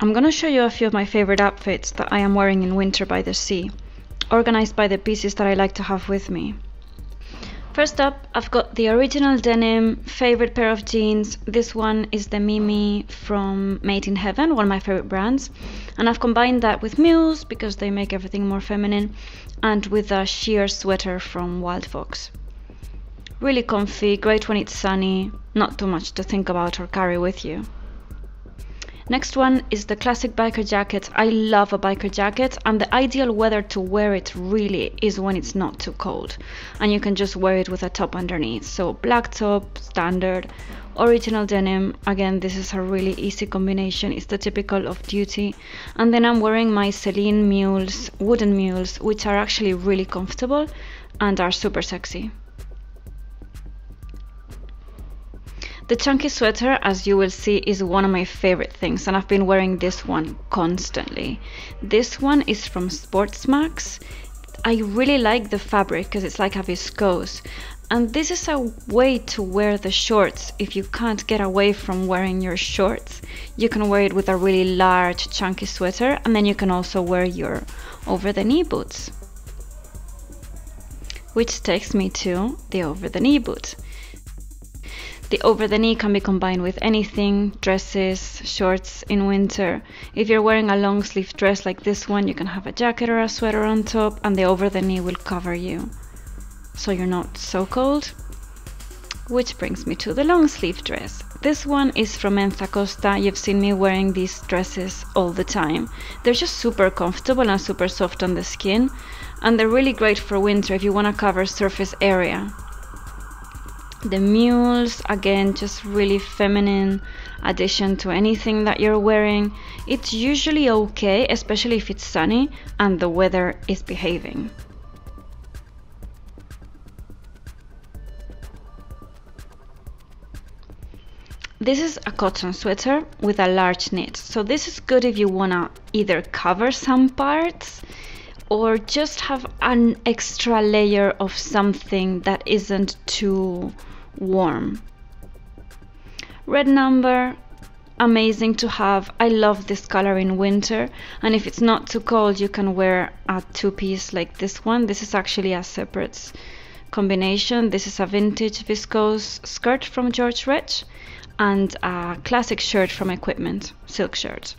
I'm gonna show you a few of my favorite outfits that I am wearing in winter by the sea, organized by the pieces that I like to have with me. First up, I've got the original denim favorite pair of jeans. This one is the Mimi from Made in Heaven, one of my favorite brands. And I've combined that with mules because they make everything more feminine, and with a sheer sweater from Wild Fox. Really comfy, great when it's sunny, not too much to think about or carry with you. Next one is the classic biker jacket. I love a biker jacket, and the ideal weather to wear it really is when it's not too cold and you can just wear it with a top underneath. So black top, standard, original denim. Again, this is a really easy combination. It's the typical off duty. And then I'm wearing my Celine mules, wooden mules, which are actually really comfortable and are super sexy. The chunky sweater, as you will see, is one of my favorite things, and I've been wearing this one constantly. This one is from Sportsmax. I really like the fabric because it's like a viscose, and this is a way to wear the shorts. If you can't get away from wearing your shorts, you can wear it with a really large chunky sweater, and then you can also wear your over-the-knee boots. Which takes me to the over-the-knee boot. The over-the-knee can be combined with anything, dresses, shorts in winter. If you're wearing a long sleeve dress like this one, you can have a jacket or a sweater on top, and the over-the-knee will cover you, so you're not so cold. Which brings me to the long sleeve dress. This one is from Enza Costa. You've seen me wearing these dresses all the time. They're just super comfortable and super soft on the skin, and they're really great for winter if you want to cover surface area. The mules, again, just really feminine addition to anything that you're wearing. It's usually okay, especially if it's sunny and the weather is behaving. This is a cotton sweater with a large knit. So this is good if you wanna either cover some parts or just have an extra layer of something that isn't too warm. Red number, amazing to have. I love this color in winter, and if it's not too cold you can wear a two-piece like this one. This is actually a separate combination. This is a vintage viscose skirt from George Rich and a classic shirt from Equipment, silk shirt.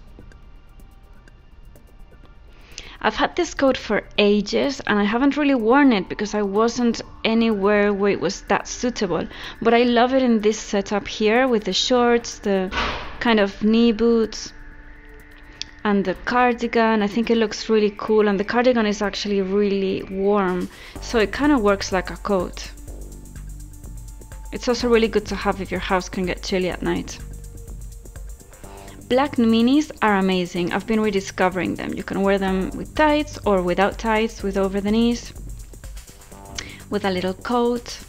I've had this coat for ages and I haven't really worn it because I wasn't anywhere where it was that suitable, but I love it in this setup here with the shorts, the kind of knee boots, and the cardigan. I think it looks really cool, and the cardigan is actually really warm, so it kind of works like a coat. It's also really good to have if your house can get chilly at night. Black minis are amazing. I've been rediscovering them. You can wear them with tights or without tights, with over the knees, with a little coat.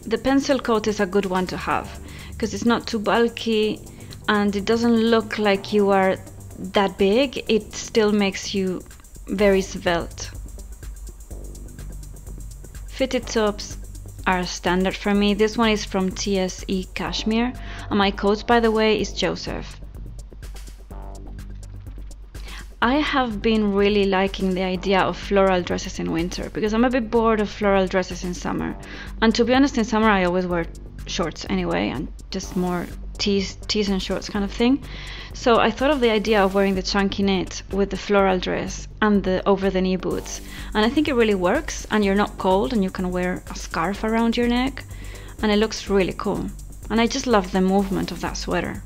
The pencil coat is a good one to have because it's not too bulky and it doesn't look like you are that big. It still makes you very svelte. Fitted tops are standard for me. This one is from TSE Cashmere, and my coat, by the way, is Joseph. I have been really liking the idea of floral dresses in winter because I'm a bit bored of floral dresses in summer, and to be honest, in summer I always wear shorts anyway, and just more tees and shorts kind of thing. So I thought of the idea of wearing the chunky knit with the floral dress and the over-the-knee boots, and I think it really works, and you're not cold and you can wear a scarf around your neck and it looks really cool, and I just love the movement of that sweater.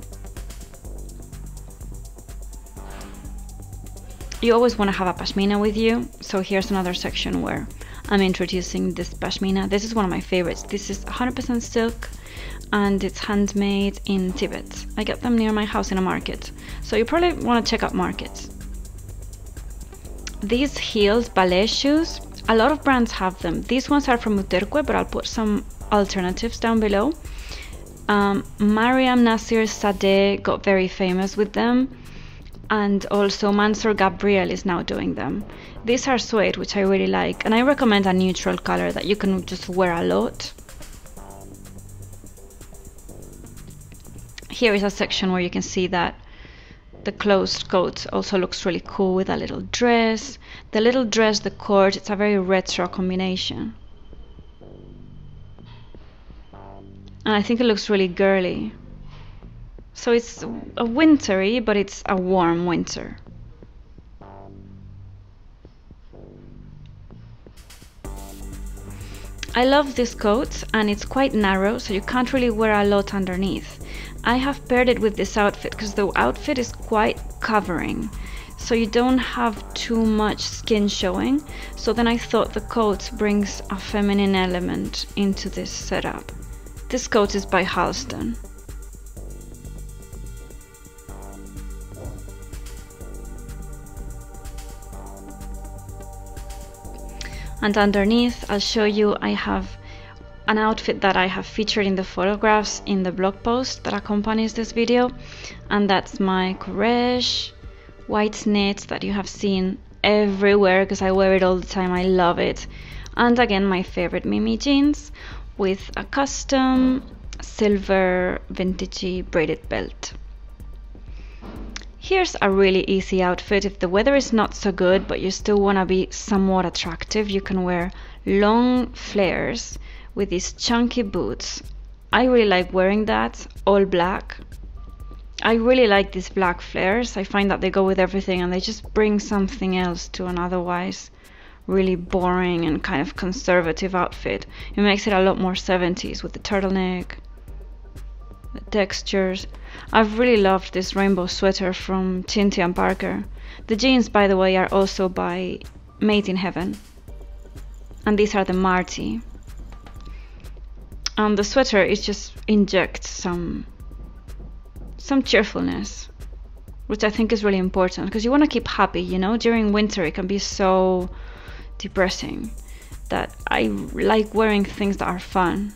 You always want to have a pashmina with you, so here's another section where I'm introducing this pashmina. This is one of my favorites. This is 100% silk and it's handmade in Tibet. I get them near my house in a market, so you probably want to check out markets. These heeled ballet shoes, a lot of brands have them. These ones are from Uterque, but I'll put some alternatives down below. Mariam Nasir Sadeh got very famous with them, and also Mansour Gabriel is now doing them. These are suede, which I really like, and I recommend a neutral color that you can just wear a lot. here is a section where you can see that the closed coat also looks really cool with a little dress. The little dress, the cord, it's a very retro combination. And I think it looks really girly. So it's a wintry, but it's a warm winter. I love this coat, and it's quite narrow, so you can't really wear a lot underneath. I have paired it with this outfit because the outfit is quite covering, so you don't have too much skin showing. So then I thought the coat brings a feminine element into this setup. This coat is by Halston. And underneath, I'll show you, I have an outfit that I have featured in the photographs in the blog post that accompanies this video, and that's my Courage white knit that you have seen everywhere because I wear it all the time. I love it. And again, my favorite Mimi jeans with a custom silver vintagey braided belt. Here's a really easy outfit. If the weather is not so good but you still want to be somewhat attractive, you can wear long flares with these chunky boots. I really like wearing that, all black. I really like these black flares. I find that they go with everything and they just bring something else to an otherwise really boring and kind of conservative outfit. It makes it a lot more 70s with the turtleneck, the textures. I've really loved this rainbow sweater from Tinty & Parker. The jeans, by the way, are also by Made in Heaven. And these are the Marty. And the sweater is just injects some cheerfulness, which I think is really important because you want to keep happy, you know. During winter it can be so depressing that I like wearing things that are fun.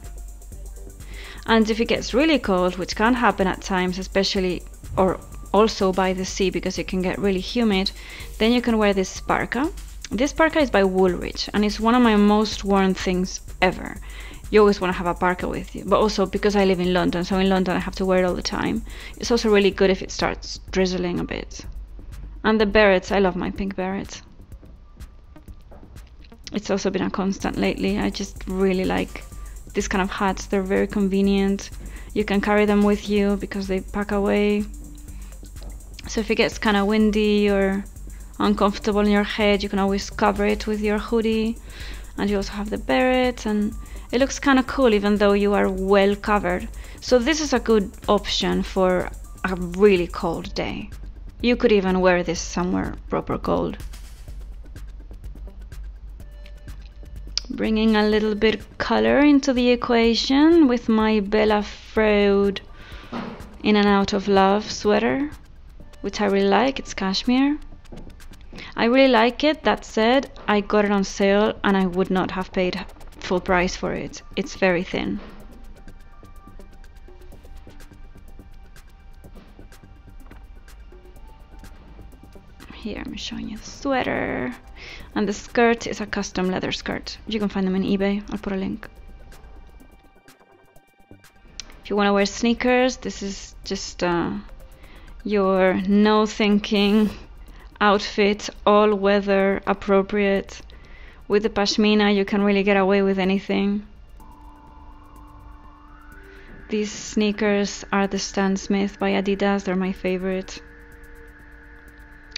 And if it gets really cold, which can happen at times, especially or also by the sea because it can get really humid, then you can wear this parka. This parka is by Woolrich and it's one of my most worn things ever. You always want to have a parka with you, but also because I live in London, so in London I have to wear it all the time. It's also really good if it starts drizzling a bit. And the berets, I love my pink beret. It's also been a constant lately. I just really like these kind of hats. They're very convenient. You can carry them with you because they pack away. So if it gets kind of windy or uncomfortable in your head, you can always cover it with your hoodie. And you also have the beret, and it looks kind of cool even though you are well covered. So this is a good option for a really cold day. You could even wear this somewhere proper cold. Bringing a little bit of color into the equation with my Bella Freud In and Out of Love sweater, which I really like. It's cashmere. I really like it. That said, I got it on sale and I would not have paid full price for it. It's very thin. Here I'm showing you the sweater. And the skirt is a custom leather skirt. You can find them on eBay. I'll put a link. If you want to wear sneakers, this is just your no thinking outfit, all weather appropriate. With the pashmina you can really get away with anything. These sneakers are the Stan Smith by Adidas. They're my favorite.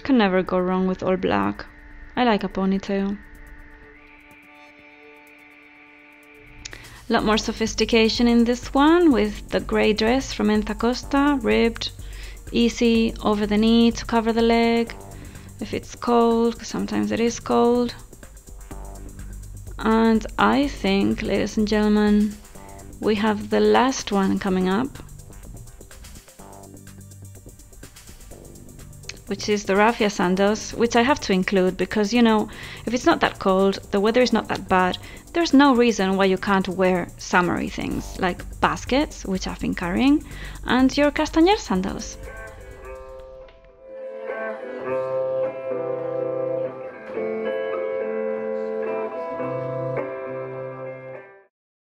Can never go wrong with all black. I like a ponytail. A lot more sophistication in this one with the grey dress from Enta Costa, ribbed, easy over the knee to cover the leg if it's cold, because sometimes it is cold. And I think, ladies and gentlemen, we have the last one coming up, which is the raffia sandals, which I have to include because, you know, if it's not that cold, the weather is not that bad, there's no reason why you can't wear summery things like baskets, which I've been carrying, and your castañer sandals.